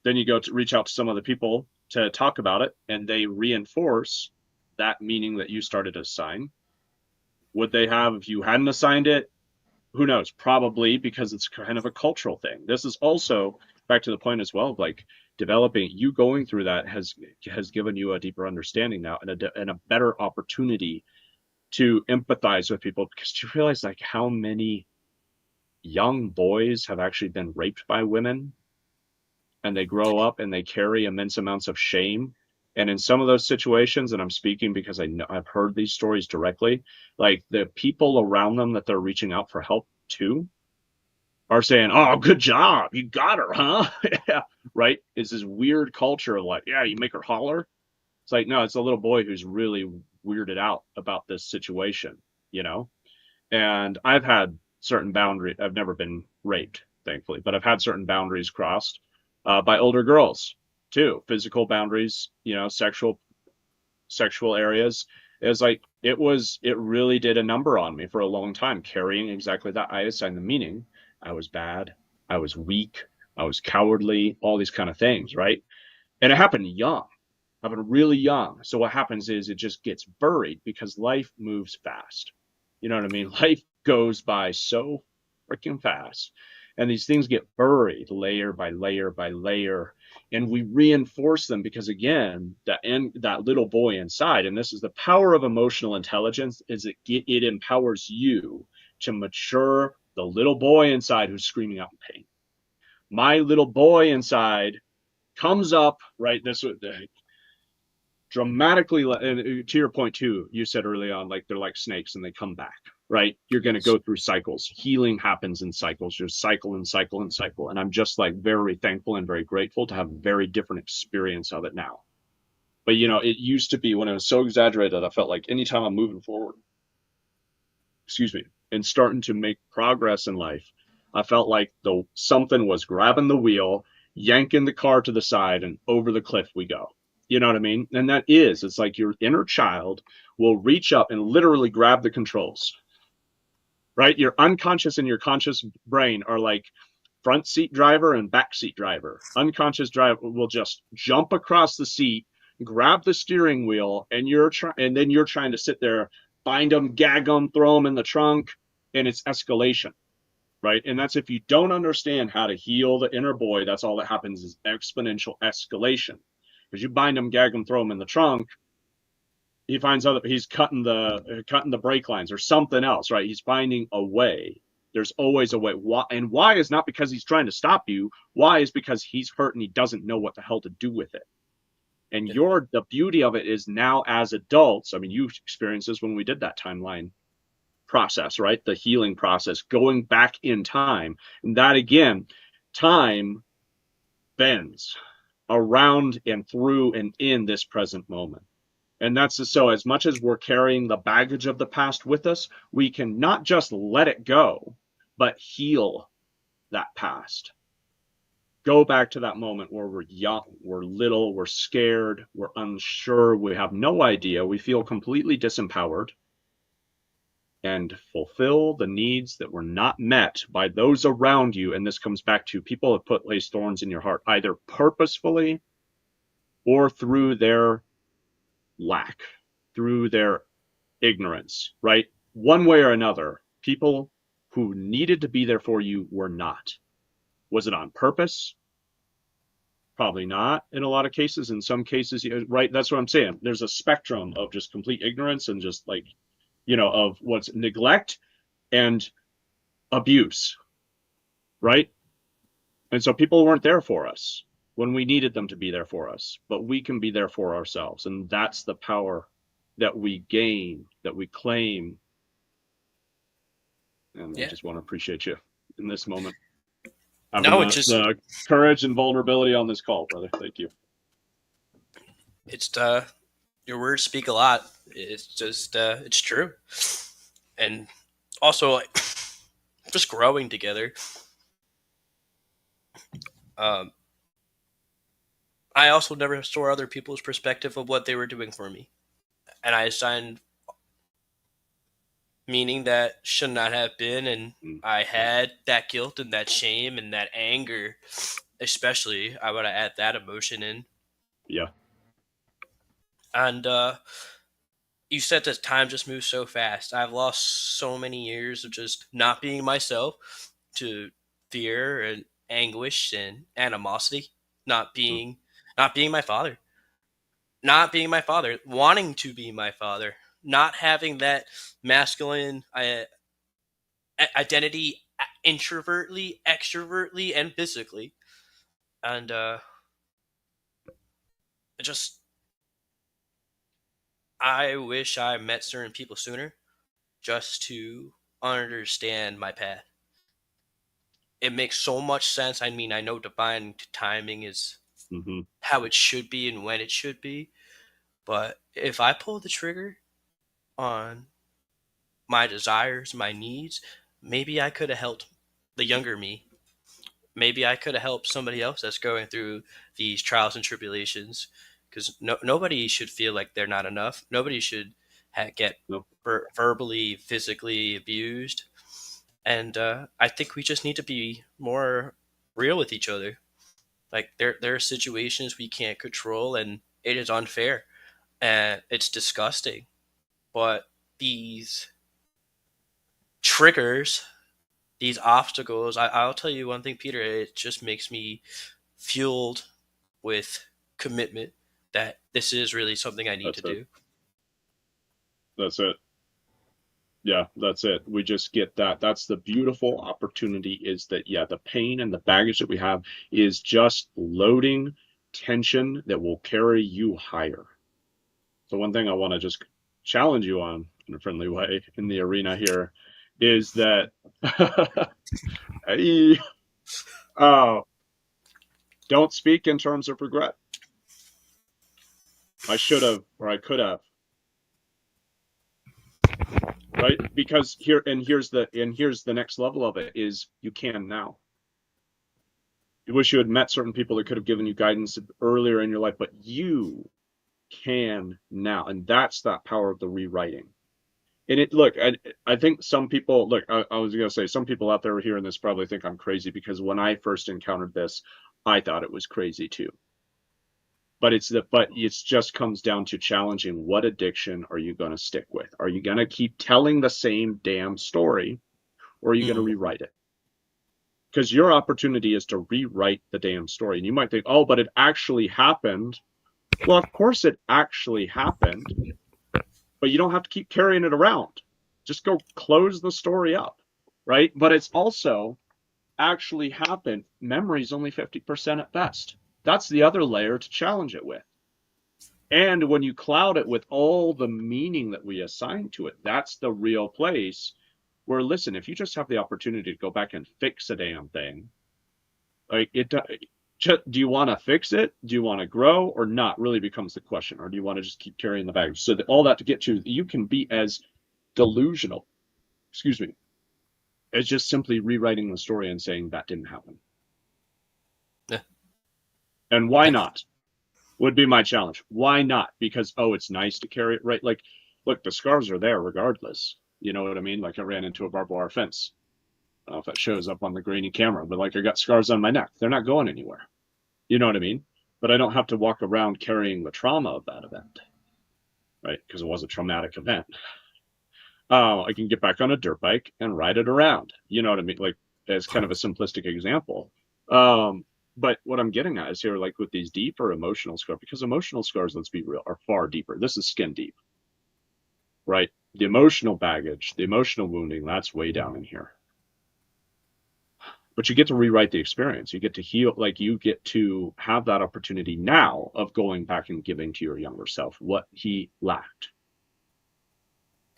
Then you go to reach out to some other people to talk about it, and they reinforce that meaning that you started to assign. Would they have if you hadn't assigned it? Who knows? Probably, because it's kind of a cultural thing. This is also back to the point as well of like developing. You going through that has given you a deeper understanding now and a better opportunity to empathize with people, because you realize like how many young boys have actually been raped by women, and they grow up and they carry immense amounts of shame. And in some of those situations, and I'm speaking because I know I've heard these stories directly, like the people around them that they're reaching out for help to are saying, "Oh, good job, you got her, huh?" Yeah, right. It's this weird culture of like, "Yeah, you make her holler." It's like, no, it's a little boy who's really weirded out about this situation, you know. And I've had certain boundaries. I've never been raped, thankfully, but I've had certain boundaries crossed by older girls too. Physical boundaries, you know, sexual areas. It really did a number on me for a long time, carrying exactly that. I assigned the meaning. I was bad. I was weak. I was cowardly. All these kind of things, right? And it happened young. Happened really young. So what happens is it just gets buried because life moves fast. You know what I mean? Life goes by so freaking fast. And these things get buried layer by layer by layer. And we reinforce them because again, that little boy inside, and this is the power of emotional intelligence, is it empowers you to mature the little boy inside who's screaming out in pain. My little boy inside comes up, right? This dramatically, and to your point too, you said early on, like they're like snakes and they come back, right? You're going to go through cycles. Healing happens in cycles. You cycle and cycle and cycle. And I'm just like very thankful and very grateful to have a very different experience of it now. But you know, it used to be when it was so exaggerated, I felt like anytime I'm moving forward, excuse me, and starting to make progress in life, I felt like the something was grabbing the wheel, yanking the car to the side, and over the cliff we go. You know what I mean? And it's like your inner child will reach up and literally grab the controls, right? Your unconscious and your conscious brain are like front seat driver and back seat driver. Unconscious driver will just jump across the seat, grab the steering wheel, and and then you're trying to sit there, bind them, gag them, throw them in the trunk, and it's escalation, right? And that's if you don't understand how to heal the inner boy, that's all that happens is exponential escalation. Because you bind them, gag them, throw them in the trunk, he finds out that he's cutting the brake lines or something else, right? He's finding a way. There's always a way. Why is not because he's trying to stop you. Why is because he's hurt and he doesn't know what the hell to do with it. And the beauty of it is now as adults, I mean, you experienced this when we did that timeline process, right? The healing process, going back in time. And that again, time bends around and through and in this present moment. And that's so as much as we're carrying the baggage of the past with us, we can not just let it go, but heal that past. Go back to that moment where we're young, we're little, we're scared, we're unsure, we have no idea, we feel completely disempowered, and fulfill the needs that were not met by those around you. And this comes back to people have placed thorns in your heart, either purposefully or through their lack, through their ignorance, right? One way or another, people who needed to be there for you were not. Was it on purpose? Probably not in a lot of cases. In some cases, right? That's what I'm saying. There's a spectrum of just complete ignorance and just like, of what's neglect and abuse, right? And so people weren't there for us when we needed them to be there for us, but we can be there for ourselves. And that's the power that we gain, that we claim. And I just want to appreciate you in this moment. Having the courage and vulnerability on this call, brother. Thank you. It's your words speak a lot. It's just it's true. And also like just growing together. I also never saw other people's perspective of what they were doing for me. And I assigned meaning that should not have been, and Mm. I had that guilt and that shame and that anger, especially. I would add that emotion in, Yeah. and you said that time just moves so fast. I've lost so many years of just not being myself to fear and anguish and animosity, not Mm. being not being my father, not being my father, wanting to be my father, not having that masculine identity introvertly, extrovertly, and physically. And just, I wish I met certain people sooner just to understand my path. It makes so much sense. I mean, I know divine timing is Hmm. how it should be and when it should be. But if I pull the trigger on my desires, my needs, maybe I could have helped the younger me. Maybe I could have helped somebody else that's going through these trials and tribulations. Because nobody should feel like they're not enough. Nobody should get No, verbally, physically abused. And I think we just need to be more real with each other. Like there are situations we can't control, and it is unfair and it's disgusting. But these triggers, these obstacles, I'll tell you one thing, Peter. It just makes me fueled with commitment that this is really something I need to that's it. do. That's it. Yeah, that's it. We just get that. That's the beautiful opportunity is that, yeah, the pain and the baggage that we have is just loading tension that will carry you higher. So, one thing I want to just challenge you on in a friendly way in the arena here is that hey, uh, don't speak in terms of regret. I should have or I could have, right? Because here's the next level of it is you can now. You wish you had met certain people that could have given you guidance earlier in your life, but you can now. And that's that power of the rewriting. And I think some people, look, I was going to say, some people out there hearing this probably think I'm crazy because when I first encountered this, I thought it was crazy too. But it's just comes down to challenging what addiction are you going to stick with? Are you going to keep telling the same damn story or are you going to Mm. rewrite it? Because your opportunity is to rewrite the damn story. And you might think, oh, but it actually happened. Well, of course it actually happened, but you don't have to keep carrying it around. Just go close the story up, right? But it's also actually happened. Memory's only 50% at best. That's the other layer to challenge it with. And when you cloud it with all the meaning that we assign to it, that's the real place where, listen, if you just have the opportunity to go back and fix a damn thing, like it, do you want to fix it? Do you want to grow or not? Really becomes the question. Or do you want to just keep carrying the baggage? So that all that to get to, you can be as delusional, excuse me, as just simply rewriting the story and saying that didn't happen. Yeah. And why not? Would be my challenge. Why not? Because, oh, it's nice to carry it, right? Like, look, the scars are there regardless. You know what I mean? Like I ran into a barbed wire fence. I don't know if that shows up on the grainy camera, but like I got scars on my neck. They're not going anywhere. You know what I mean? But I don't have to walk around carrying the trauma of that event, right? Because it was a traumatic event. I can get back on a dirt bike and ride it around. You know what I mean? Like as kind of a simplistic example. But what I'm getting at is here, like with these deeper emotional scars, because emotional scars, let's be real, are far deeper. This is skin deep, right? The emotional baggage, the emotional wounding, that's way down in here. But you get to rewrite the experience. You get to heal, like you get to have that opportunity now of going back and giving to your younger self what he lacked.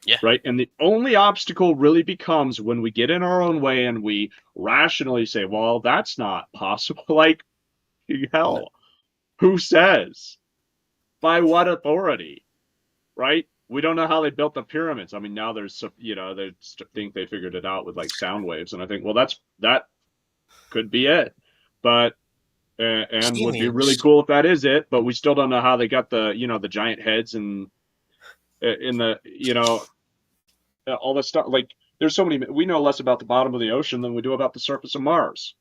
Yeah. Right. And the only obstacle really becomes when we get in our own way and we rationally say, well, that's not possible. Like, hell, who says? By what authority? Right? We don't know how they built the pyramids. I mean, now there's, they think they figured it out with like sound waves. And I think, well, that could be it. But and would be really Seems. cool if that is it, but we still don't know how they got the the giant heads and in the all this stuff. Like, there's so many. We know less about the bottom of the ocean than we do about the surface of Mars.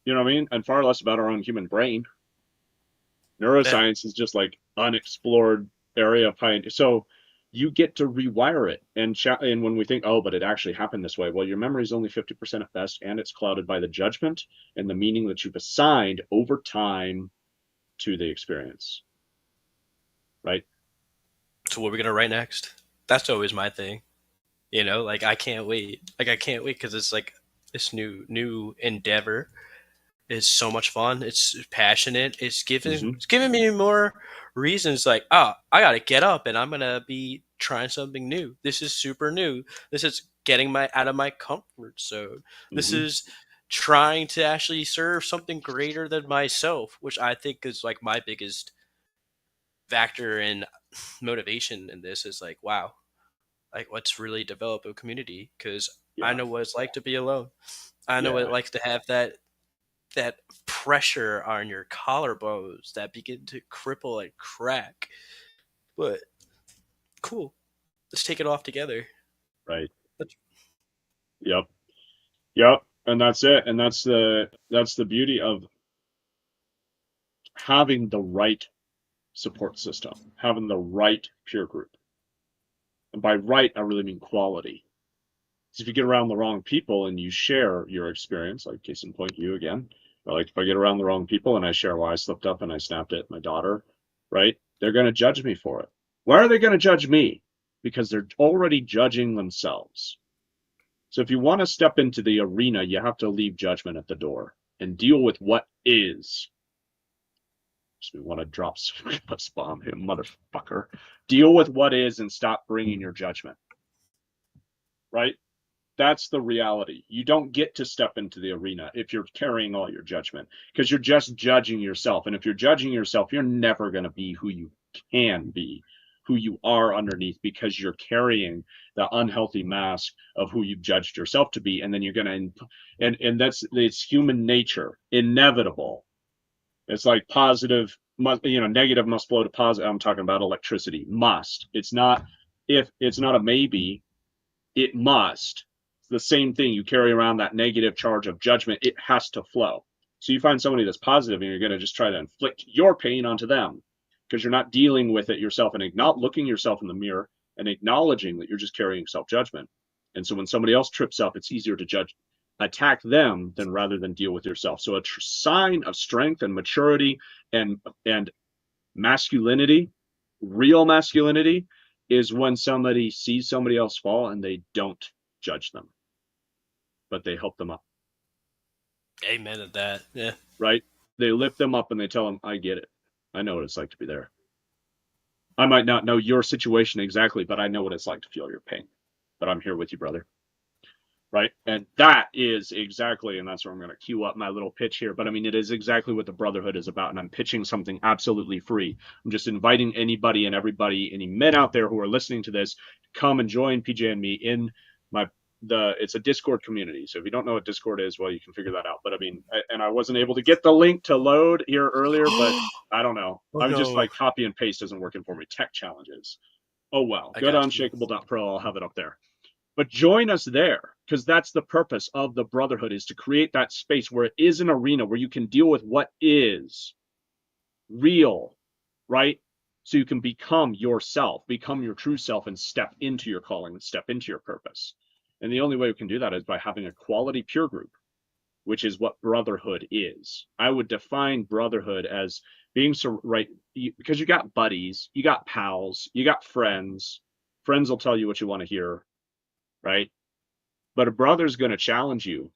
You know what I mean? And far less about our own human brain. Yeah. Neuroscience is just like unexplored area of pioneer. So you get to rewire it. And when we think, oh, but it actually happened this way, well, your memory is only 50% at best, and it's clouded by the judgment and the meaning that you've assigned over time to the experience. Right? So what are we gonna write next? That's always my thing. You know, like I can't wait. Like I can't wait because it's like this new endeavor is so much fun. It's passionate. Mm-hmm. It's giving me more reasons. Like, oh, I gotta get up and I'm gonna be trying something new. This is super new. This is getting my out of my comfort zone. This Mm-hmm. is trying to actually serve something greater than myself, which I think is like my biggest factor in motivation in this is like, wow, like let's really develop a community because I Yeah. know what it's like to be alone. I know what it Yeah. likes to have that pressure on your collarbones that begin to cripple and crack. But cool, let's take it off together. Right. Let's- Yep. Yep. And that's it. And that's the beauty of having the right support system, having the right peer group. And by right, I really mean quality. So if you get around the wrong people and you share your experience, like case in point, you again, or like if I get around the wrong people and I share why I slipped up and I snapped at my daughter, right? They're going to judge me for it. Why are they going to judge me? Because they're already judging themselves. So if you want to step into the arena, you have to leave judgment at the door and deal with what is. Just we want to drop a bomb him, motherfucker. Deal with what is and stop bringing your judgment. Right? That's the reality. You don't get to step into the arena if you're carrying all your judgment because you're just judging yourself. And if you're judging yourself, you're never going to be who you can be, who you are underneath because you're carrying the unhealthy mask of who you've judged yourself to be. And then you're going to, and it's human nature, inevitable. It's like positive, negative must flow to positive. I'm talking about electricity. Must. It's not if it's not a maybe, it must. It's the same thing. You carry around that negative charge of judgment. It has to flow. So you find somebody that's positive and you're going to just try to inflict your pain onto them because you're not dealing with it yourself and not looking yourself in the mirror and acknowledging that you're just carrying self-judgment. And so when somebody else trips up, it's easier to attack them than rather than deal with yourself. So a sign of strength and maturity and masculinity, real masculinity, is when somebody sees somebody else fall and they don't judge them, but they help them up. Amen to that. Yeah. Right? They lift them up and they tell them, I get it. I know what it's like to be there. I might not know your situation exactly, but I know what it's like to feel your pain. But I'm here with you, brother. Right? And that is exactly, and that's where I'm going to cue up my little pitch here. But I mean, it is exactly what the Brotherhood is about. And I'm pitching something absolutely free. I'm just inviting anybody and everybody, any men out there who are listening to this, to come and join PJ and me in it's a Discord community. So if you don't know what Discord is, well, you can figure that out. But I mean, I wasn't able to get the link to load here earlier, but I don't know. Oh I'm just no. like copy and paste isn't working for me. Tech challenges. Oh well. I Go to got you. unshakable.pro. I'll have it up there. But join us there because that's the purpose of the Brotherhood, is to create that space where it is an arena where you can deal with what is real, right? So you can become yourself, become your true self, and step into your calling and step into your purpose. And the only way we can do that is by having a quality peer group, which is what Brotherhood is. I would define Brotherhood as being right because you got buddies, you got pals, you got friends. Friends will tell you what you want to hear, right? But a brother's going to challenge you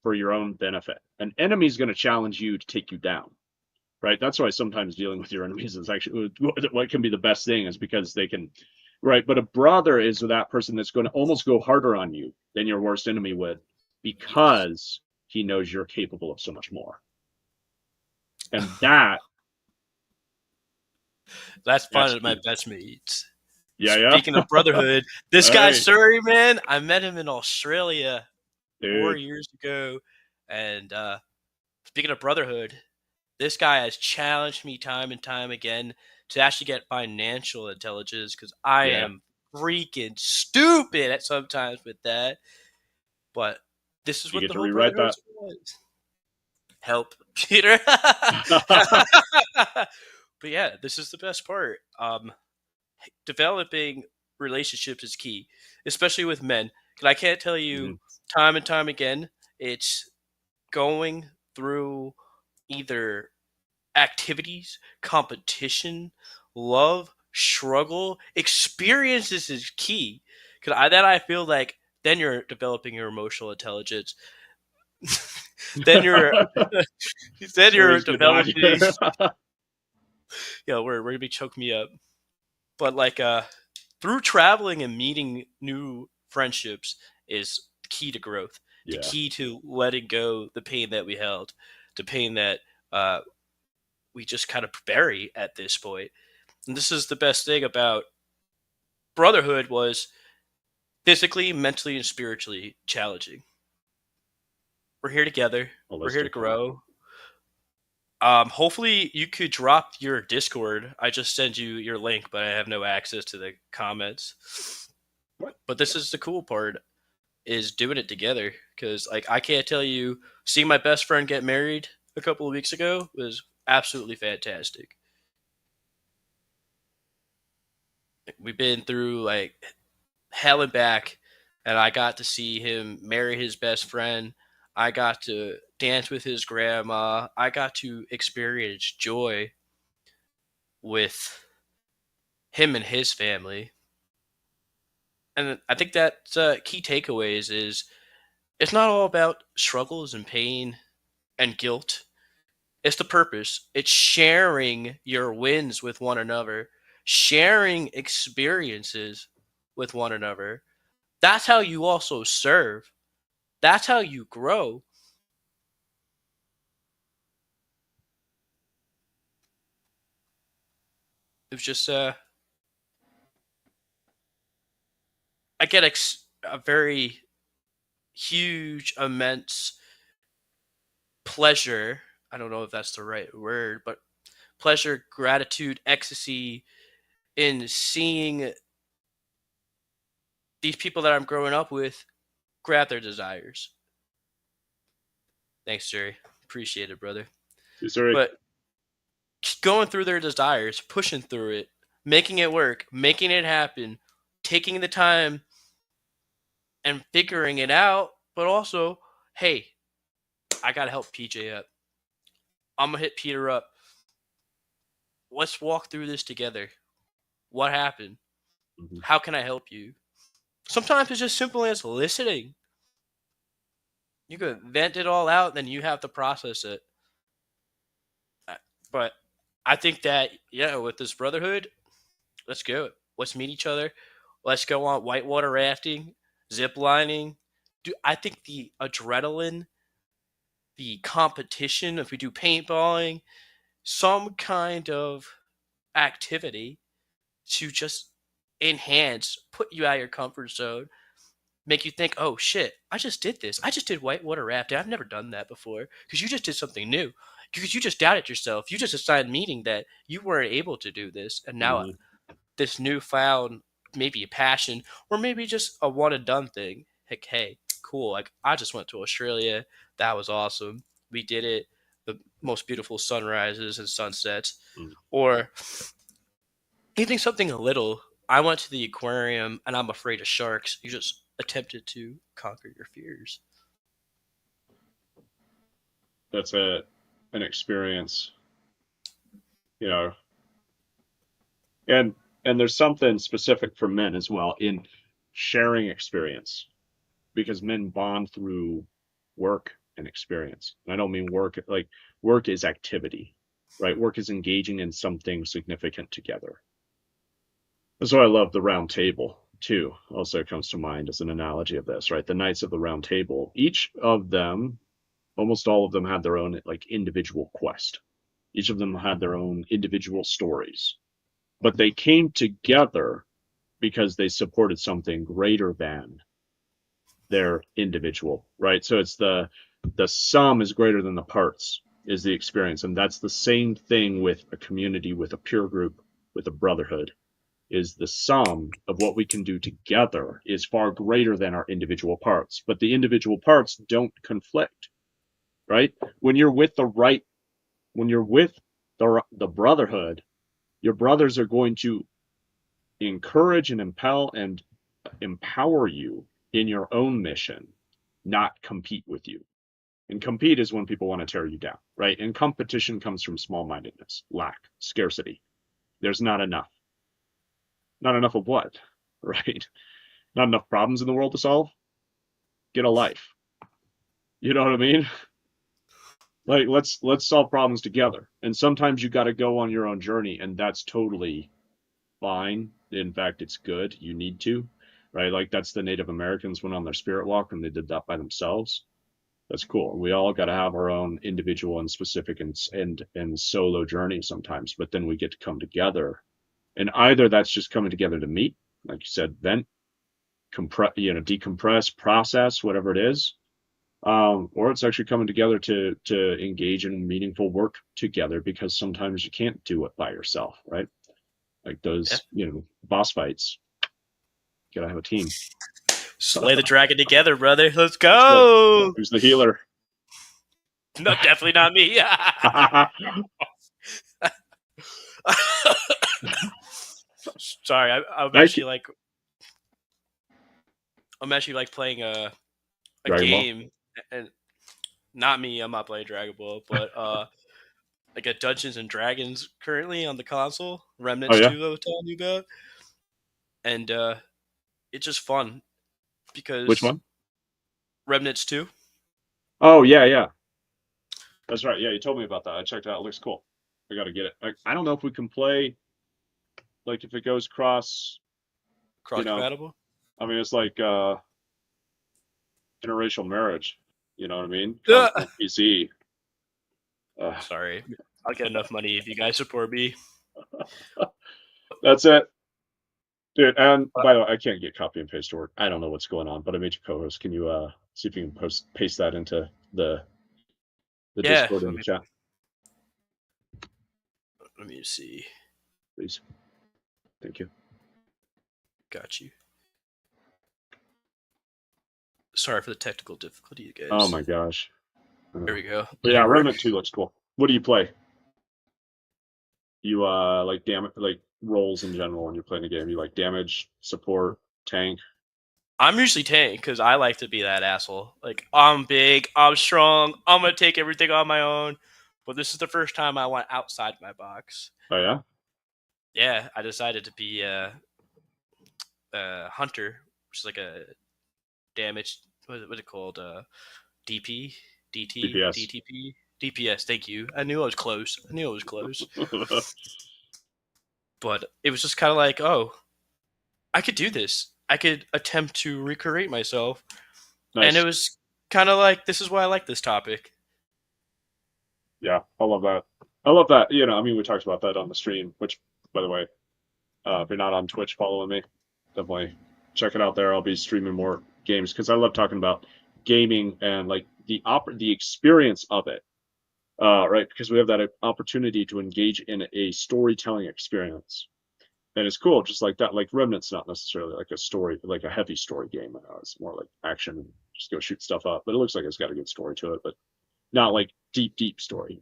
for your own benefit. An enemy's going to challenge you to take you down, right? That's why sometimes dealing with your enemies is actually what can be the best thing, is because they can, right? But a brother is that person that's going to almost go harder on you than your worst enemy would, Yes. because he knows you're capable of so much more. And that's That's fun at my key. best meets. Yeah. Speaking of Brotherhood, this guy Hey, Surrey, man, I met him in Australia 4 dude. years ago. And speaking of Brotherhood, this guy has challenged me time and time again to actually get financial intelligence because I Yeah. am freaking stupid at sometimes with that. But this is You what get the to whole rewrite brotherhood that. was. Help, Peter. But yeah, this is the best part. Developing relationships is key, especially with men. And I can't tell you Mhm. time and time again, it's going through either activities, competition, love, struggle, experiences is key. Cause I feel like then you're developing your emotional intelligence. then you're then you're Stories get back. developing. We're gonna be choking me up. But like through traveling and meeting new friendships is key to growth. The Yeah. key to letting go the pain that we held, the pain that uh, we just kind of bury at this point. And this is the best thing about brotherhood was physically, mentally, and spiritually challenging. We're here together. We're here to Holistic. grow. Hopefully you could drop your Discord. I just sent you your link, but I have no access to the comments. What? But this is the cool part is doing it together because like I can't tell you seeing my best friend get married a couple of weeks ago was absolutely fantastic. We've been through like hell and back, and I got to see him marry his best friend. I got to dance with his grandma. I got to experience joy with him and his family. And I think that key takeaways is it's not all about struggles and pain and guilt. It's the purpose. It's sharing your wins with one another, sharing experiences with one another. That's how you also serve. That's how you grow. It was just I get a very huge, immense pleasure. I don't know if that's the right word, but pleasure, gratitude, ecstasy in seeing these people that I'm growing up with grab their desires. Thanks, Jerry. Appreciate it, brother. Sorry. But going through their desires, pushing through it, making it work, making it happen, taking the time and figuring it out, but also, hey, I got to help PJ up. I'm going to hit Peter up. Let's walk through this together. What happened? Mm-hmm. How can I help you? Sometimes it's just simple as listening. You could vent it all out, then you have to process it. But I think that, yeah, with this brotherhood, let's go. Let's meet each other. Let's go on whitewater rafting, zip lining. I think the adrenaline, the competition, if we do paintballing, some kind of activity to just enhance, put you out of your comfort zone, make you think, oh shit, I just did this. I just did whitewater rafting. I've never done that before. Because you just did something new. Because you just doubted yourself. You just decided meaning that you weren't able to do this. And now Mm-hmm. this newfound maybe a passion or maybe just a one and done thing. Like, hey, cool. Like I just went to Australia. That was awesome. We did it. The most beautiful sunrises and sunsets. Mm-hmm. Or even something little. I went to the aquarium and I'm afraid of sharks. You just attempted to conquer your fears. That's an experience, you know, and there's something specific for men as well in sharing experience because men bond through work and experience. And I don't mean work like work is activity, right? Work is engaging in something significant together. That's why I love the round table too. Also comes to mind as an analogy of this, right? The Knights of the Round Table. Each of them, almost all of them, had their own like individual quest. Each of them had their own individual stories, but they came together because they supported something greater than their individual, right? So it's the sum is greater than the parts is the experience, and that's the same thing with a community, with a peer group, with a brotherhood. is the sum of what we can do together is far greater than our individual parts. But the individual parts don't conflict, right? When you're with the brotherhood, your brothers are going to encourage and empower you in your own mission, not compete with you. And compete is when people want to tear you down, right? And competition comes from small-mindedness, lack, scarcity. There's not enough. Not enough of what, right? Not enough problems in the world to solve? Get a life. You know what I mean? Like let's solve problems together. And sometimes you got to go on your own journey, and that's totally fine. In fact, it's good. You need to, right? Like that's the Native Americans went on their spirit walk and they did that by themselves. That's cool. We all got to have our own individual and specific and solo journey sometimes, but then we get to come together. And either that's just coming together to meet, like you said, vent, compress, decompress, process, whatever it is, or it's actually coming together to engage in meaningful work together, because sometimes you can't do it by yourself, right? Like those, boss fights. Gotta have a team. Slay the dragon together, brother. Let's go. Who's the healer? No, definitely not me. Sorry, I'm actually like playing a game, and not me. I'm not playing Dragon Ball, but like a Dungeons and Dragons currently on the console. Remnants 2, I was telling you about, and it's just fun because which one? Remnants 2. Oh yeah. That's right. Yeah, you told me about that. I checked it out. It looks cool. I gotta get it. I don't know if we can play, like if it goes cross compatible. I mean, it's like interracial marriage. You know what I mean? PC. Sorry, I'll get enough money if you guys support me. That's it, dude. And by the way, I can't get copy and paste to work. I don't know what's going on, but I made you co-host. Can you see if you can paste that into the Discord in the chat? Let me see. Please. Thank you. Got you. Sorry for the technical difficulty, you guys. Oh my gosh. There we go. But yeah, Remnant 2 looks cool. What do you play? You like roles in general when you're playing the game. You like damage, support, tank? I'm usually tank because I like to be that asshole. Like, I'm big, I'm strong, I'm gonna take everything on my own. But this is the first time I went outside my box. Oh yeah? Yeah, I decided to be a hunter, which is like a damage. What is it called? DP, DT, DPS. DTP, DPS. Thank you. I knew I was close. But it was just kind of like, oh, I could do this. I could attempt to recreate myself. Nice. And it was kind of like, this is why I like this topic. Yeah, I love that. I love that. I mean, we talked about that on the stream, which, by the way, if you're not on Twitch following me, definitely check it out there. I'll be streaming more games because I love talking about gaming and like the experience of it, right? Because we have that opportunity to engage in a storytelling experience. And it's cool, just like that. Like Remnant's not necessarily like a story, like a heavy story game. It's more like action and just go shoot stuff up. But it looks like it's got a good story to it, but not like deep story,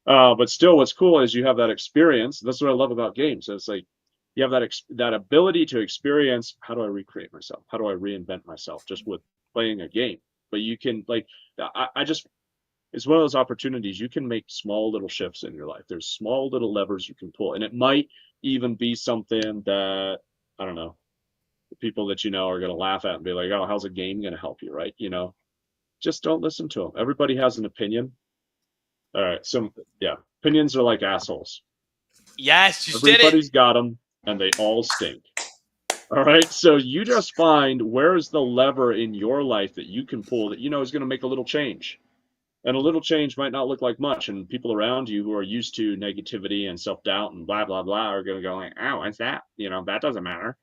But still, what's cool is you have that experience. That's what I love about games. It's like you have that ability to experience. How do I recreate myself? How do I reinvent myself just with playing a game? But you can it's one of those opportunities. You can make small little shifts in your life. There's small little levers you can pull, and it might even be something that, I don't know, the people that are going to laugh at and be like, oh, how's a game going to help you, right? Just don't listen to them. Everybody has an opinion. All right, so yeah, opinions are like assholes. Yes, Everybody's got them, and they all stink. All right, so you just find where's the lever in your life that you can pull that is going to make a little change. And a little change might not look like much, and people around you who are used to negativity and self-doubt and blah, blah, blah are going to go like, oh, what's that? That doesn't matter.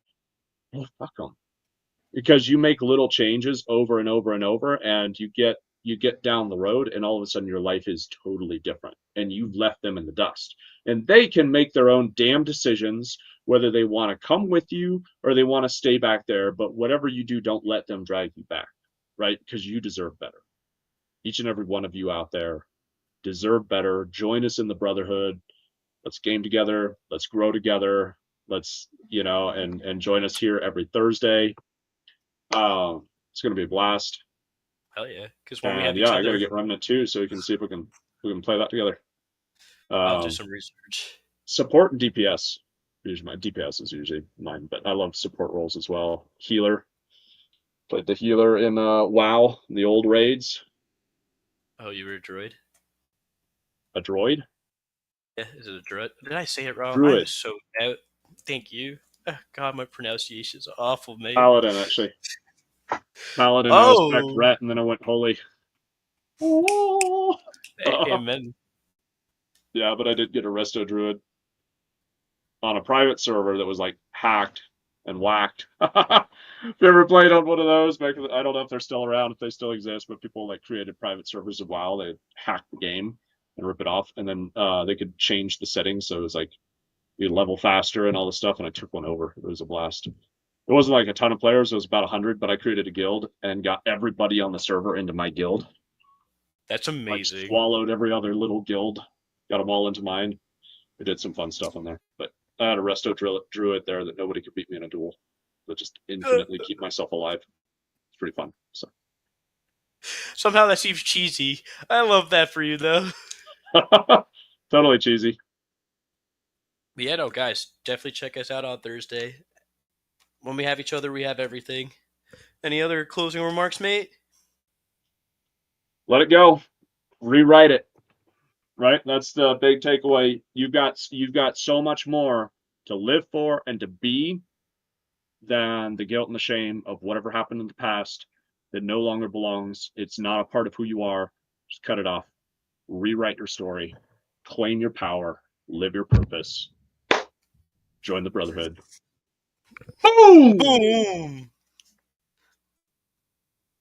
Well, fuck them. Because you make little changes over and over and over, and you get you get down the road and all of a sudden your life is totally different and you've left them in the dust. And they can make their own damn decisions whether they want to come with you or they want to stay back there. But whatever you do, don't let them drag you back, right? Because you deserve better. Each and every one of you out there deserve better. Join us in the brotherhood. Let's game together. Let's grow together. Let's, and join us here every Thursday. It's going to be a blast. Hell yeah! Because when we have And each I other, got to get Remnant too, so we can see if we can play that together. I'll do some research. Support and DPS. Usually my DPS is usually mine, but I love support roles as well. Healer. Played the healer in WoW, the old raids. Oh, you were a droid? A droid? Yeah, is it a droid? Did I say it wrong? Druid. I was so out. Thank you. God, my pronunciation is awful, mate. Paladin, actually. Paladin, I was back ret, and then I went holy. Oh. Amen. Yeah, but I did get a resto druid on a private server that was like hacked and whacked. If you ever played on one of those, I don't know if they're still around, if they still exist, but people like created private servers a while. They hacked the game and rip it off, and then they could change the settings, so it was like you level faster and all this stuff. And I took one over. It was a blast. It wasn't like a ton of players; it was about 100. But I created a guild and got everybody on the server into my guild. That's amazing. Like, swallowed every other little guild, got them all into mine. We did some fun stuff on there, but I had a resto druid there that nobody could beat me in a duel. But just infinitely keep myself alive. It's pretty fun. So somehow that seems cheesy. I love that for you though. Totally cheesy. But yeah, no, guys, definitely check us out on Thursday. When we have each other, we have everything. Any other closing remarks, mate? Let it go. Rewrite it. Right? That's the big takeaway. You've got so much more to live for and to be than the guilt and the shame of whatever happened in the past that no longer belongs. It's not a part of who you are. Just cut it off. Rewrite your story. Claim your power. Live your purpose. Join the brotherhood. Boom! Boom!